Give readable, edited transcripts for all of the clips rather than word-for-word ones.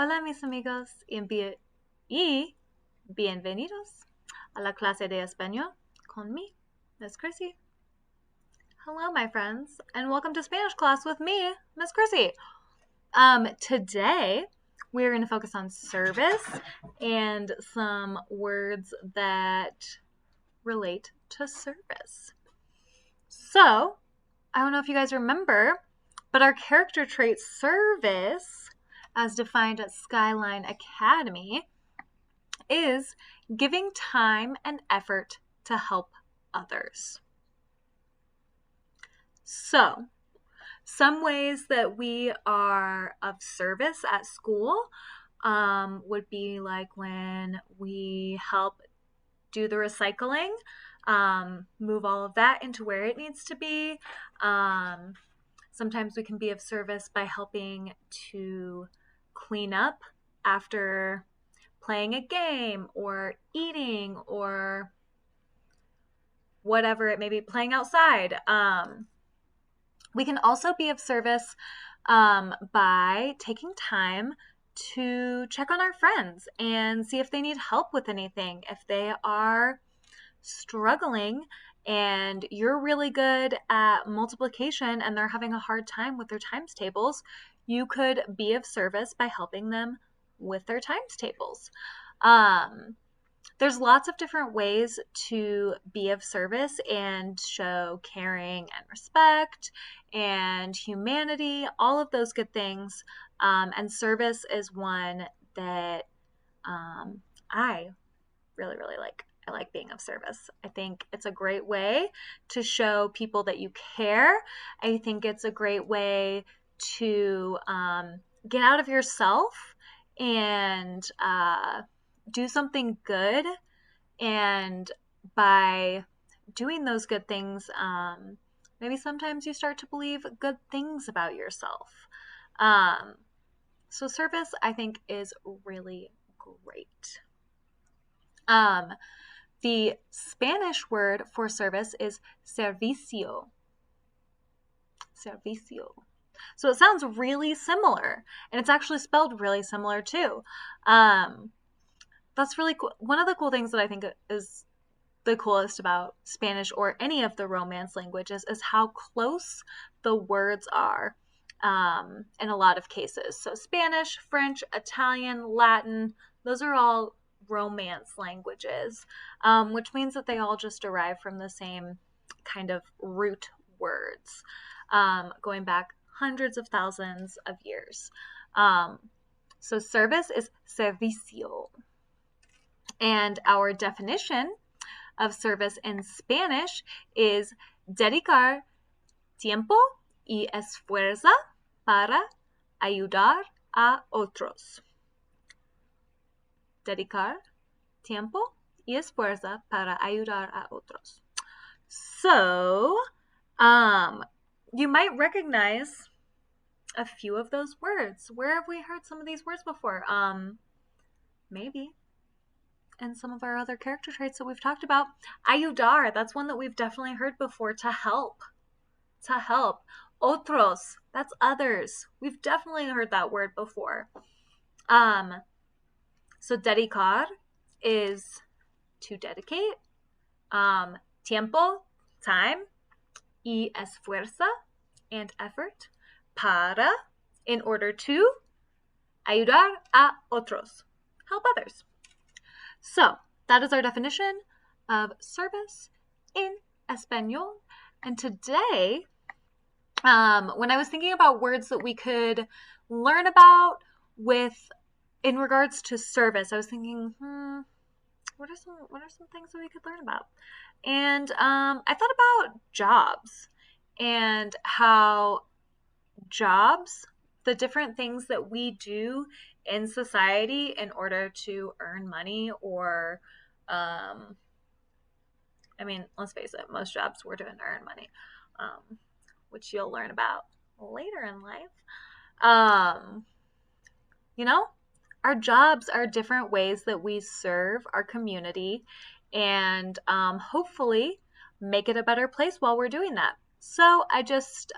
Hola mis amigos y bienvenidos a la clase de español con me, Miss Chrissy. Hello my friends and welcome to Spanish class with me, Miss Chrissy. Today we're going to focus on service and some words that relate to service. So, I don't know if you guys remember, but our character trait service, as defined at Skyline Academy, is giving time and effort to help others. So, some ways that we are of service at school would be like when we help do the recycling, move all of that into where it needs to be. Sometimes we can be of service by helping to clean up after playing a game or eating or whatever it may be, playing outside. We can also be of service by taking time to check on our friends and see if they need help with anything. If they are struggling and you're really good at multiplication and they're having a hard time with their times tables, you could be of service by helping them with their times tables. There's lots of different ways to be of service and show caring and respect and humanity, all of those good things. And service is one that I really, really like. I like being of service. I think it's a great way to show people that you care. I think it's a great way to get out of yourself and do something good. And by doing those good things, maybe sometimes you start to believe good things about yourself. So service, I think, is really great. The Spanish word for service is servicio. Servicio. So it sounds really similar, and it's actually spelled really similar too. That's really cool. One of the cool things that I think is the coolest about Spanish or any of the Romance languages is how close the words are in a lot of cases. So Spanish, French, Italian, Latin, those are all Romance languages, which means that they all just derive from the same kind of root words, going back hundreds of thousands of years. So service is servicio. And our definition of service in Spanish is dedicar tiempo y esfuerzo para ayudar a otros. Dedicar tiempo y esfuerzo para ayudar a otros. So, you might recognize a few of those words. Where have we heard some of these words before? Maybe in some of our other character traits that we've talked about. Ayudar, that's one that we've definitely heard before. To help. To help. Otros, that's others. We've definitely heard that word before. So dedicar is to dedicate. Tiempo, time. Y esfuerzo, and effort. Para, in order to. Ayudar a otros, help others. So that is our definition of service in Espanol. And today, when I was thinking about words that we could learn about in regards to service, I was thinking, what are some things that we could learn about? And I thought about jobs and how jobs, the different things that we do in society in order to earn money or, let's face it, most jobs we're doing to earn money, which you'll learn about later in life. Our jobs are different ways that we serve our community and hopefully make it a better place while we're doing that. So I just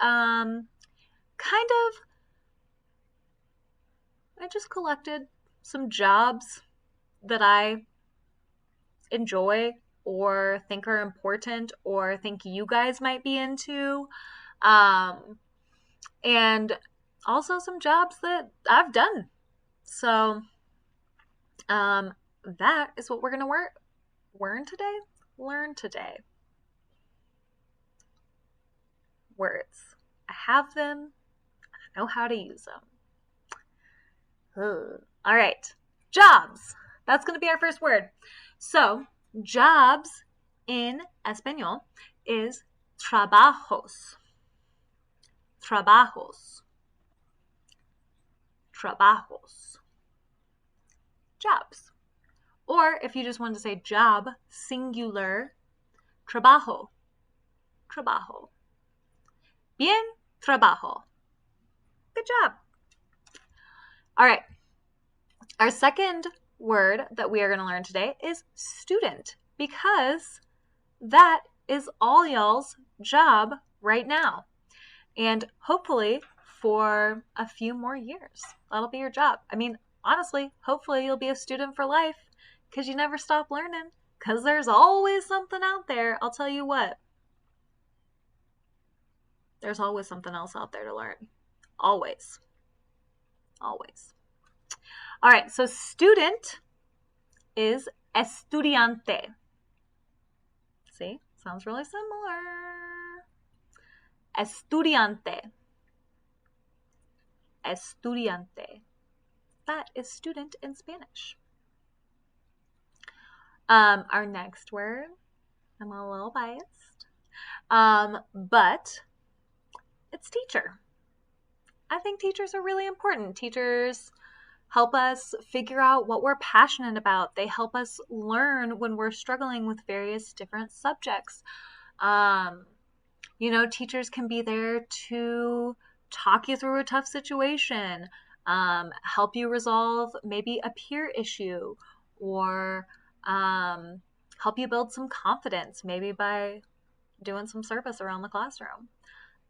I just collected some jobs that I enjoy or think are important or think you guys might be into. And also some jobs that I've done. So that is what we're going to learn today. Learn today. Words. I have them. I know how to use them. All right. Jobs. That's going to be our first word. So, jobs in Espanol is trabajos. Trabajos. Trabajos. Jobs. Or if you just want to say job, singular, trabajo. Trabajo. Bien trabajo. Good job. All right. Our second word that we are going to learn today is student, because that is all y'all's job right now. And hopefully for a few more years, that'll be your job. I mean, honestly, hopefully you'll be a student for life, because you never stop learning, because there's always something out there. I'll tell you what. There's always something else out there to learn. Always. Always. All right, so student is estudiante. See, sounds really similar. Estudiante. Estudiante. That is student in Spanish. Our next word, I'm a little biased, but it's teacher. I think teachers are really important. Teachers help us figure out what we're passionate about. They help us learn when we're struggling with various different subjects. Teachers can be there to talk you through a tough situation, help you resolve maybe a peer issue, or help you build some confidence, maybe by doing some service around the classroom.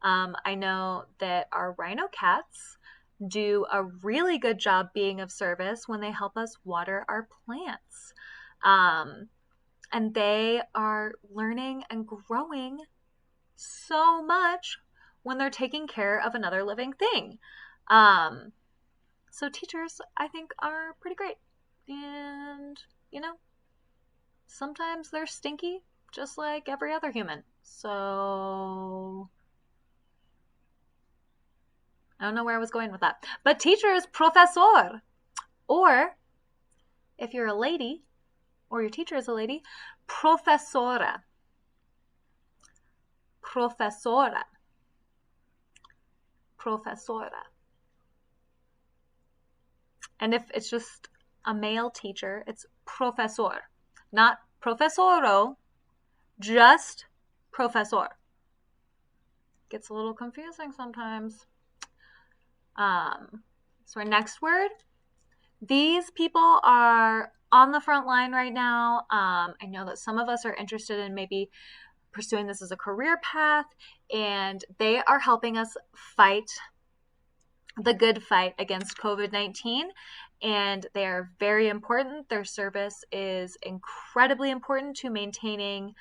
I know that our rhino cats do a really good job being of service when they help us water our plants. And they are learning and growing so much when they're taking care of another living thing. So teachers, I think, are pretty great. And, sometimes they're stinky, just like every other human. So I don't know where I was going with that. But teacher is profesor. Or if you're a lady, or your teacher is a lady, profesora. Profesora. Profesora. And if it's just a male teacher, it's profesor. Not profesoro, just profesor. Gets a little confusing sometimes. So our next word, these people are on the front line right now. I know that some of us are interested in maybe pursuing this as a career path, and they are helping us fight the good fight against COVID-19, and they are very important. Their service is incredibly important to maintaining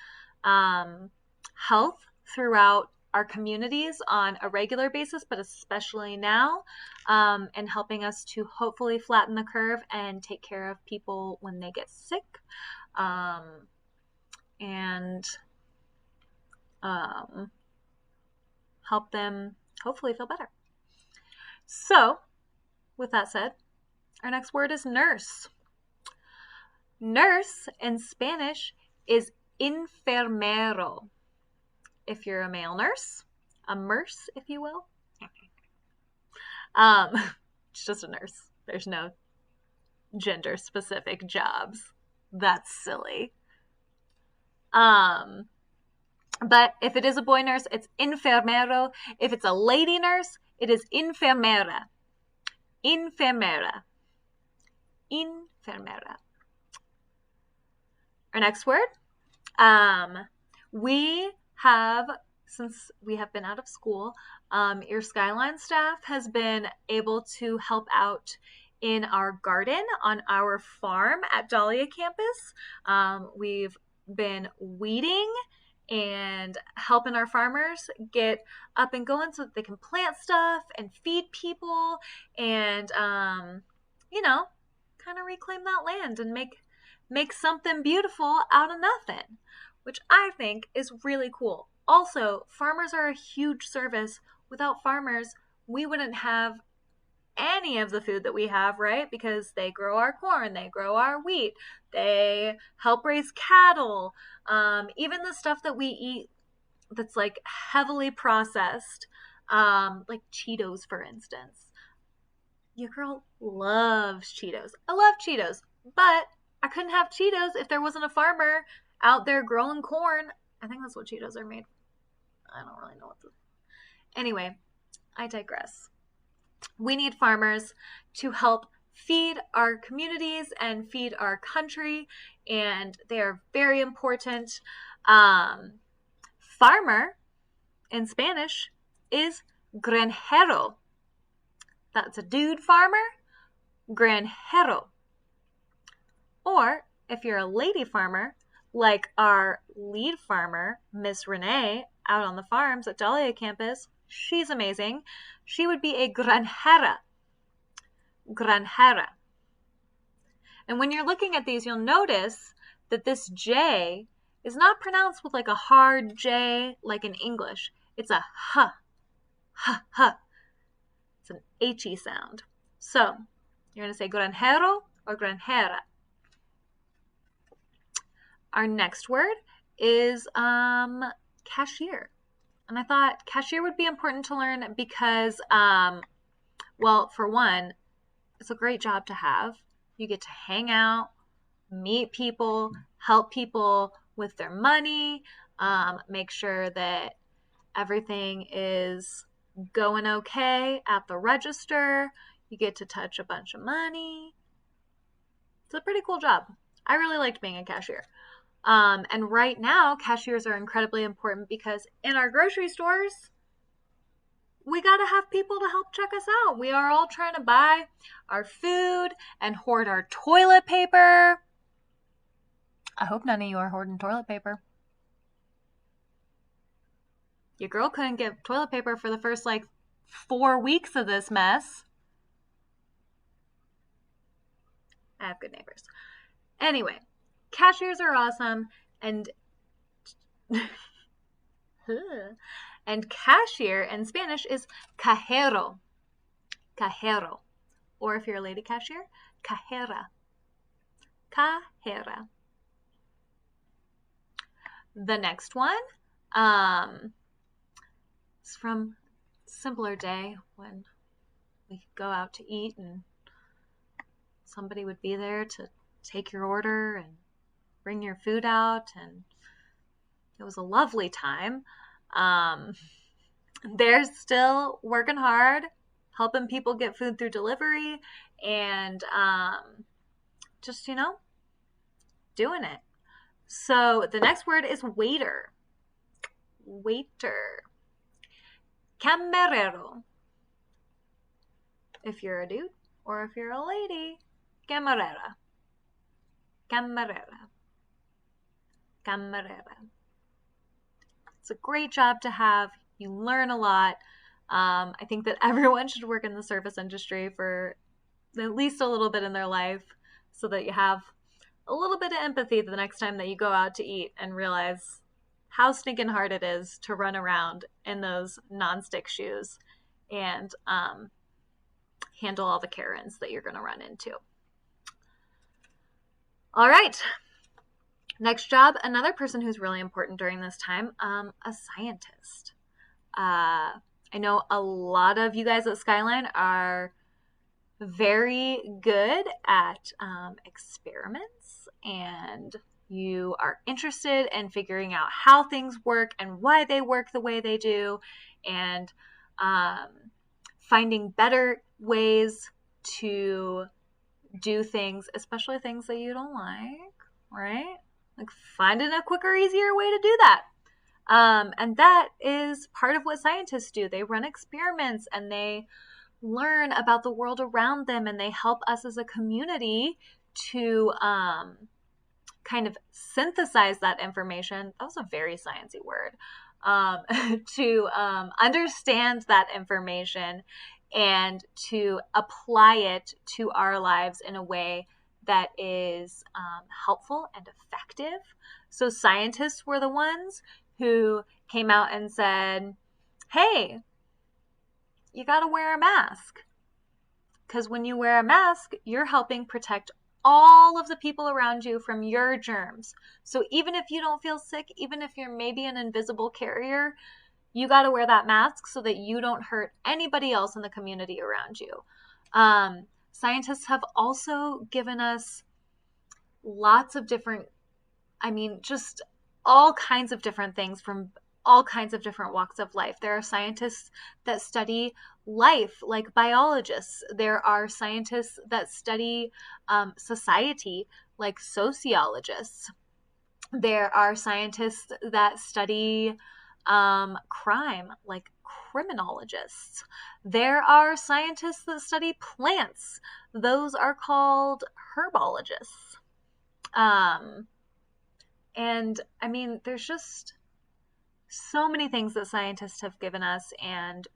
health throughout our communities on a regular basis, but especially now, and helping us to hopefully flatten the curve and take care of people when they get sick, and help them hopefully feel better. So, with that said, our next word is nurse. Nurse in Spanish is enfermero. If you're a male nurse, a nurse, if you will. It's just a nurse. There's no gender specific jobs. That's silly. But if it is a boy nurse, it's enfermero. If it's a lady nurse, it is enfermera. Enfermera. Enfermera. Our next word. Since we have been out of school, your Skyline staff has been able to help out in our garden on our farm at Dahlia campus. We've been weeding and helping our farmers get up and going so that they can plant stuff and feed people and, kind of reclaim that land and make something beautiful out of nothing, which I think is really cool. Also, farmers are a huge service. Without farmers, we wouldn't have any of the food that we have, right? Because they grow our corn, they grow our wheat, they help raise cattle, even the stuff that we eat that's like heavily processed, like Cheetos, for instance. Your girl loves Cheetos. I love Cheetos, but I couldn't have Cheetos if there wasn't a farmer out there growing corn. I think that's what Cheetos are made. I don't really know what the... Anyway, I digress. We need farmers to help feed our communities and feed our country, and they are very important. Farmer in Spanish is granjero. That's a dude farmer, granjero. Or if you're a lady farmer, like our lead farmer, Miss Renee, out on the farms at Dahlia campus, she's amazing. She would be a granjera. Granjera. And when you're looking at these, you'll notice that this J is not pronounced with like a hard J like in English. It's a H. H, H. It's an H-y sound. So you're going to say granjero or granjera. Our next word is cashier. And I thought cashier would be important to learn because, for one, it's a great job to have. You get to hang out, meet people, help people with their money, make sure that everything is going okay at the register. You get to touch a bunch of money. It's a pretty cool job. I really liked being a cashier. And right now, cashiers are incredibly important because in our grocery stores, we got to have people to help check us out. We are all trying to buy our food and hoard our toilet paper. I hope none of you are hoarding toilet paper. Your girl couldn't get toilet paper for the first 4 weeks of this mess. I have good neighbors. Anyway, cashiers are awesome, and cashier in Spanish is cajero. Cajero. Or if you're a lady cashier, cajera. Cajera. The next one is from simpler day when we could go out to eat and somebody would be there to take your order and bring your food out, and it was a lovely time. They're still working hard, helping people get food through delivery, and just, doing it. So the next word is waiter. Waiter. Camarero. If you're a dude or if you're a lady, camarera. Camarera. Camarera. It's a great job to have. You learn a lot. I think that everyone should work in the service industry for at least a little bit in their life so that you have a little bit of empathy the next time that you go out to eat and realize how stinking hard it is to run around in those nonstick shoes and handle all the Karens that you're going to run into. All right. Next job, another person who's really important during this time, a scientist. I know a lot of you guys at Skyline are very good at experiments, and you are interested in figuring out how things work and why they work the way they do, and finding better ways to do things, especially things that you don't like, right? Like finding a quicker, easier way to do that. And that is part of what scientists do. They run experiments and they learn about the world around them, and they help us as a community to kind of synthesize that information. That was a very sciencey word. To understand that information and to apply it to our lives in a way that is helpful and effective. So scientists were the ones who came out and said, hey, you got to wear a mask. Because when you wear a mask, you're helping protect all of the people around you from your germs. So even if you don't feel sick, even if you're maybe an invisible carrier, you got to wear that mask so that you don't hurt anybody else in the community around you. Scientists have also given us lots of different, just all kinds of different things from all kinds of different walks of life. There are scientists that study life, like biologists. There are scientists that study society, like sociologists. There are scientists that study crime, like criminologists. There are scientists that study plants. Those are called herbologists. And there's just so many things that scientists have given us, and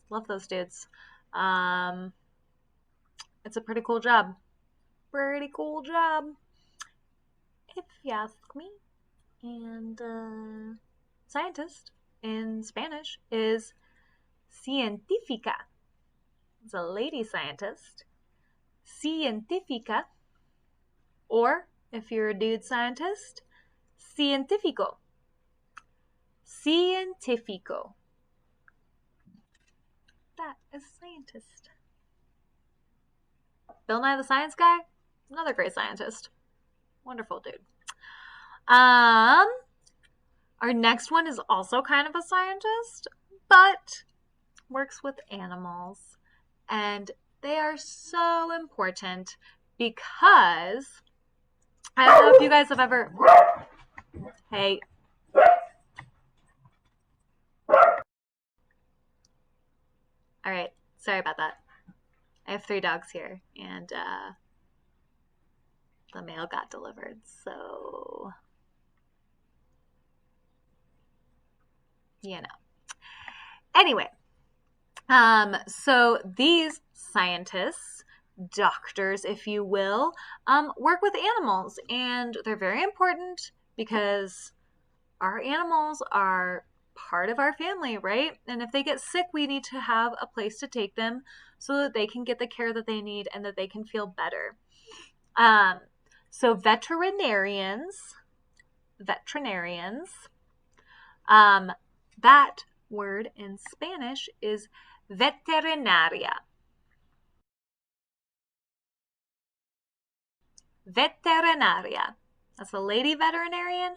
love those dudes. It's a pretty cool job. Pretty cool job, if you ask me. And scientist in Spanish is científica. It's a lady scientist. Científica. Or, if you're a dude scientist, científico. Científico. That is scientist. Bill Nye the Science Guy, another great scientist. Wonderful dude. Our next one is also kind of a scientist, but works with animals. And they are so important because I don't know if you guys have ever... Hey. All right. Sorry about that. I have 3 dogs here, and the mail got delivered, so Anyway, so these scientists, doctors, if you will, work with animals, and they're very important because our animals are part of our family, right? And if they get sick, we need to have a place to take them so that they can get the care that they need and that they can feel better. So veterinarians, that word in Spanish is veterinaria. Veterinaria. That's a lady veterinarian,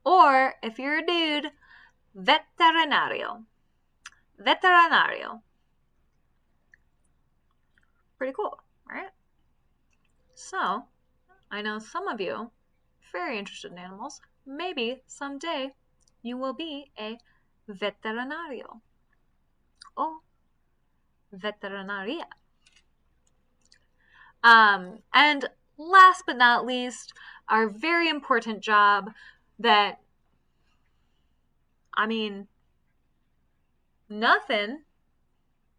or if you're a dude, veterinario. Veterinario. Pretty cool, right? So, I know some of you very interested in animals. Maybe someday you will be a veterinario or veterinaria. And last but not least, our very important job that, nothing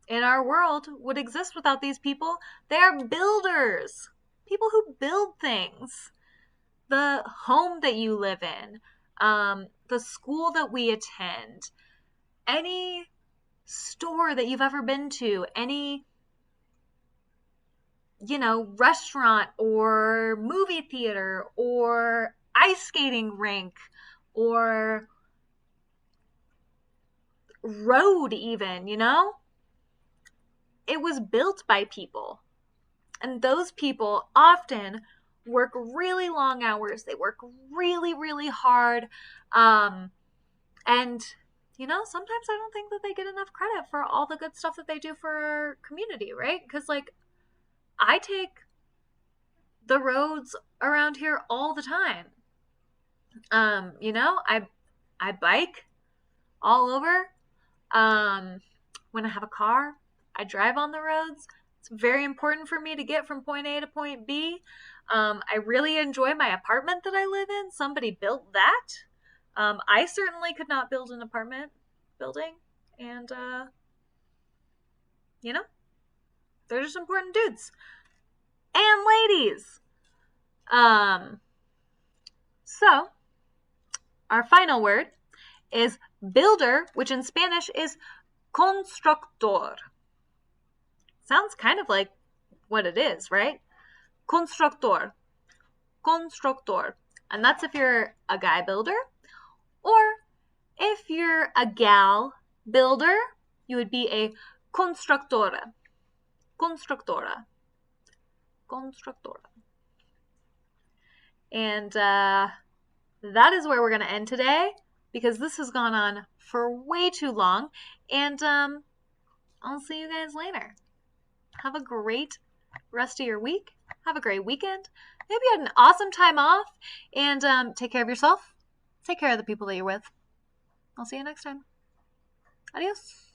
in our world would exist without these people. They are builders. People who build things. The home that you live in, the school that we attend, any store that you've ever been to, any, restaurant or movie theater or ice skating rink or road even, it was built by people. And those people often work really long hours. They work really, really hard. And, sometimes I don't think that they get enough credit for all the good stuff that they do for our community, right? Because, I take the roads around here all the time. I bike all over. When I have a car, I drive on the roads. It's very important for me to get from point A to point B. I really enjoy my apartment that I live in. Somebody built that. I certainly could not build an apartment building. And, they're just important dudes. And ladies. So, our final word is builder, which in Spanish is constructor. Sounds kind of like what it is, right? Constructor. Constructor. And that's if you're a guy builder. Or if you're a gal builder, you would be a constructora. Constructora. Constructora. And that is where we're going to end today, because this has gone on for way too long. And I'll see you guys later. Have a great rest of your week. Have a great weekend. Maybe you had an awesome time off. And take care of yourself. Take care of the people that you're with. I'll see you next time. Adios.